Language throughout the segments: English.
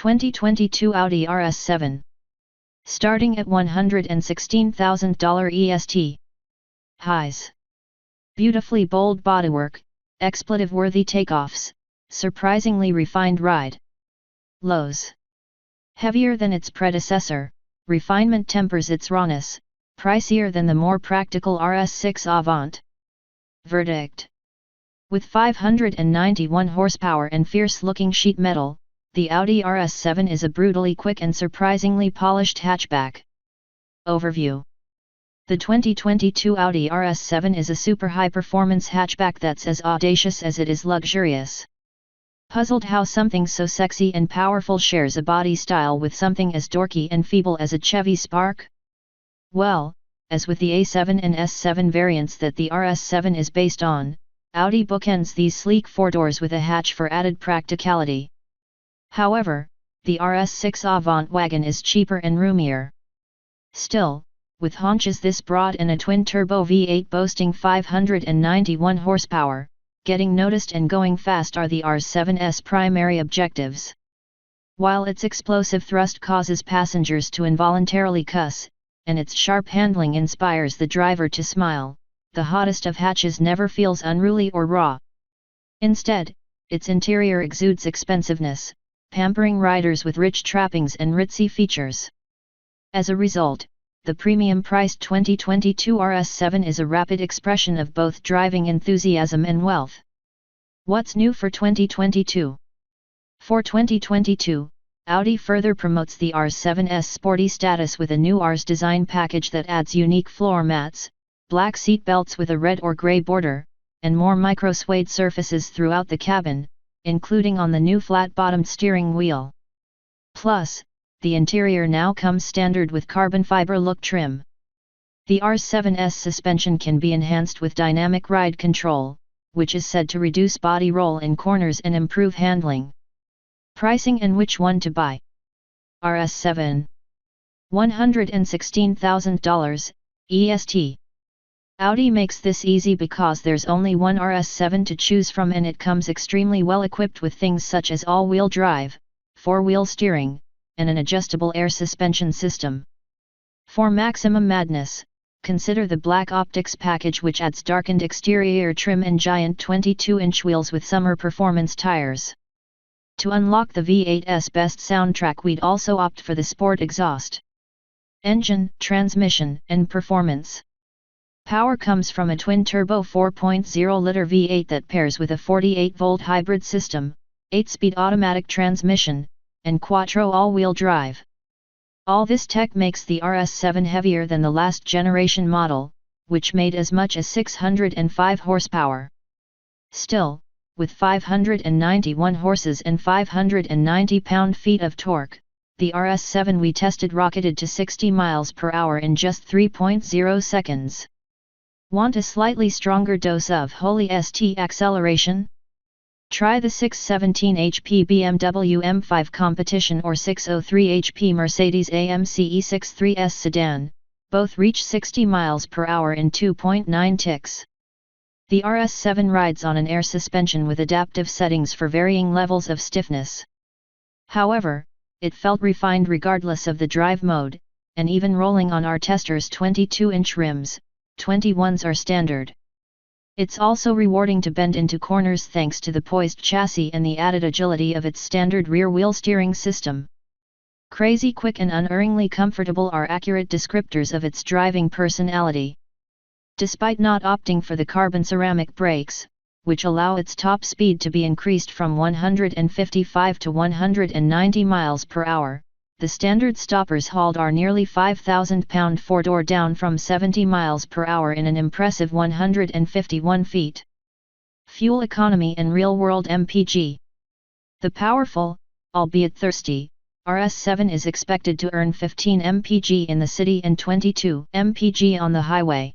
2022 Audi rs7. Starting at $116,000 EST. Highs. Beautifully bold bodywork, expletive-worthy takeoffs, surprisingly refined ride. Lows. Heavier than its predecessor, refinement tempers its rawness, pricier than the more practical rs6 Avant. Verdict. With 591 horsepower and fierce-looking sheet metal, the Audi rs7 is a brutally quick and surprisingly polished hatchback. Overview. The 2022 Audi rs7 is a super high-performance hatchback that's as audacious as it is luxurious. Puzzled how something so sexy and powerful shares a body style with something as dorky and feeble as a Chevy Spark? Well, as with the A7 and S7 variants that the rs7 is based on, Audi bookends these sleek four doors with a hatch for added practicality. However, the rs6 Avant wagon is cheaper and roomier. Still, with haunches this broad and a twin-turbo V8 boasting 591 horsepower, getting noticed and going fast are the rs7's primary objectives. While its explosive thrust causes passengers to involuntarily cuss, and its sharp handling inspires the driver to smile, the hottest of hatches never feels unruly or raw. Instead, its interior exudes expensiveness, pampering riders with rich trappings and ritzy features. As a result, the premium-priced 2022 rs7 is a rapid expression of both driving enthusiasm and wealth. What's new for 2022? For 2022, Audi further promotes the rs7's sporty status with a new Rs design package that adds unique floor mats, black seat belts with a red or grey border, and more micro-suede surfaces throughout the cabin, including on the new flat-bottomed steering wheel. Plus, the interior now comes standard with carbon fiber look trim. The rs7's suspension can be enhanced with dynamic ride control, which is said to reduce body roll in corners and improve handling. Pricing and which one to buy. rs7. $116,000, EST. Audi makes this easy because there's only one rs7 to choose from and it comes extremely well equipped with things such as all-wheel drive, four-wheel steering, and an adjustable air suspension system. For maximum madness, consider the Black Optics package, which adds darkened exterior trim and giant 22-inch wheels with summer performance tires. To unlock the V8's best soundtrack, we'd also opt for the Sport exhaust. Engine, transmission, and performance. Power comes from a twin-turbo 4.0-liter V8 that pairs with a 48-volt hybrid system, 8-speed automatic transmission, and quattro all-wheel drive. All this tech makes the rs7 heavier than the last generation model, which made as much as 605 horsepower. Still, with 591 horses and 590 pound-feet of torque, the rs7 we tested rocketed to 60 miles per hour in just 3.0 seconds. Want a slightly stronger dose of Holy ST acceleration? Try the 617 HP BMW M5 Competition or 603 HP Mercedes-AMC E63S sedan, both reach 60 miles per hour in 2.9 ticks. The rs7 rides on an air suspension with adaptive settings for varying levels of stiffness. However, it felt refined regardless of the drive mode, and even rolling on our testers' 22-inch rims, 21s are standard. It's also rewarding to bend into corners thanks to the poised chassis and the added agility of its standard rear-wheel steering system. Crazy quick and unerringly comfortable are accurate descriptors of its driving personality. Despite not opting for the carbon ceramic brakes, which allow its top speed to be increased from 155 to 190 miles per hour, the standard stoppers hauled our nearly 5,000-pound four-door down from 70 miles per hour in an impressive 151 feet. Fuel economy and real-world MPG. The powerful, albeit thirsty, rs7 is expected to earn 15 mpg in the city and 22 mpg on the highway.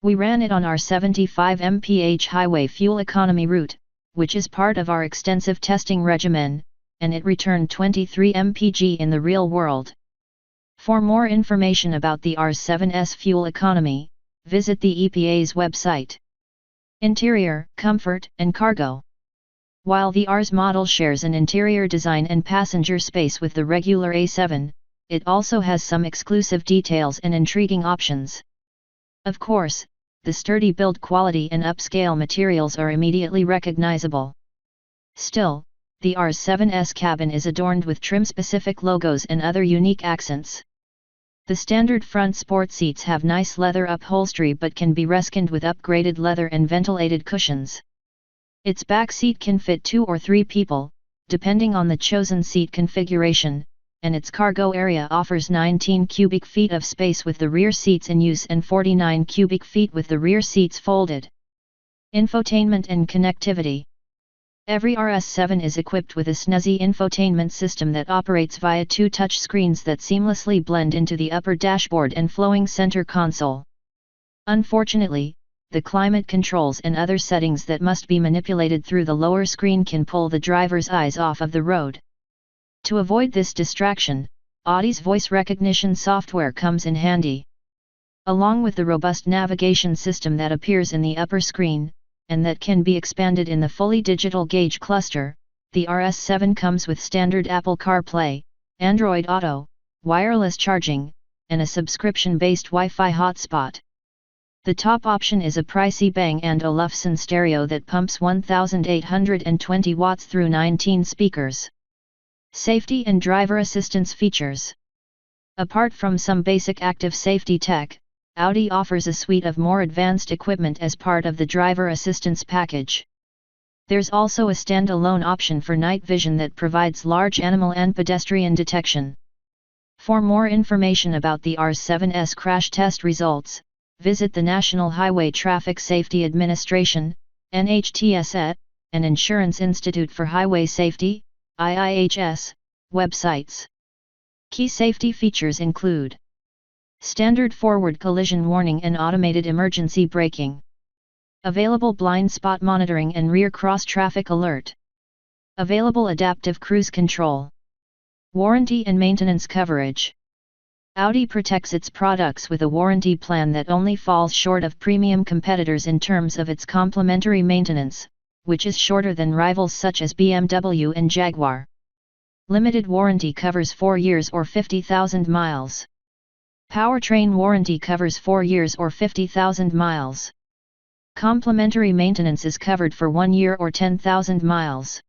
We ran it on our 75 mph highway fuel economy route, which is part of our extensive testing regimen, and it returned 23 mpg in the real world. For more information about the rs7's fuel economy, visit the EPA's website. Interior, comfort, and cargo. While the RS model shares an interior design and passenger space with the regular A7, it also has some exclusive details and intriguing options. Of course, the sturdy build quality and upscale materials are immediately recognizable. Still, the rs7's cabin is adorned with trim-specific logos and other unique accents. The standard front sport seats have nice leather upholstery but can be reskinned with upgraded leather and ventilated cushions. Its back seat can fit 2 or 3 people, depending on the chosen seat configuration, and its cargo area offers 19 cubic feet of space with the rear seats in use and 49 cubic feet with the rear seats folded. Infotainment and connectivity. Every rs7 is equipped with a snazzy infotainment system that operates via 2 touch screens that seamlessly blend into the upper dashboard and flowing center console. Unfortunately, the climate controls and other settings that must be manipulated through the lower screen can pull the driver's eyes off of the road. To avoid this distraction, Audi's voice recognition software comes in handy. Along with the robust navigation system that appears in the upper screen, and that can be expanded in the fully digital gauge cluster, the rs7 comes with standard Apple CarPlay, Android Auto, wireless charging, and a subscription-based Wi-Fi hotspot. The top option is a pricey Bang & Olufsen stereo that pumps 1,820 watts through 19 speakers. Safety and driver assistance features. Apart from some basic active safety tech, Audi offers a suite of more advanced equipment as part of the driver assistance package. There's also a standalone option for night vision that provides large animal and pedestrian detection. For more information about the rs7's crash test results, visit the National Highway Traffic Safety Administration, NHTSA, and Insurance Institute for Highway Safety, IIHS, websites. Key safety features include standard forward collision warning and automated emergency braking. Available blind spot monitoring and rear cross traffic alert. Available adaptive cruise control. Warranty and maintenance coverage. Audi protects its products with a warranty plan that only falls short of premium competitors in terms of its complimentary maintenance, which is shorter than rivals such as BMW and Jaguar. Limited warranty covers 4 years or 50,000 miles. Powertrain warranty covers 4 years or 50,000 miles. Complimentary maintenance is covered for 1 year or 10,000 miles.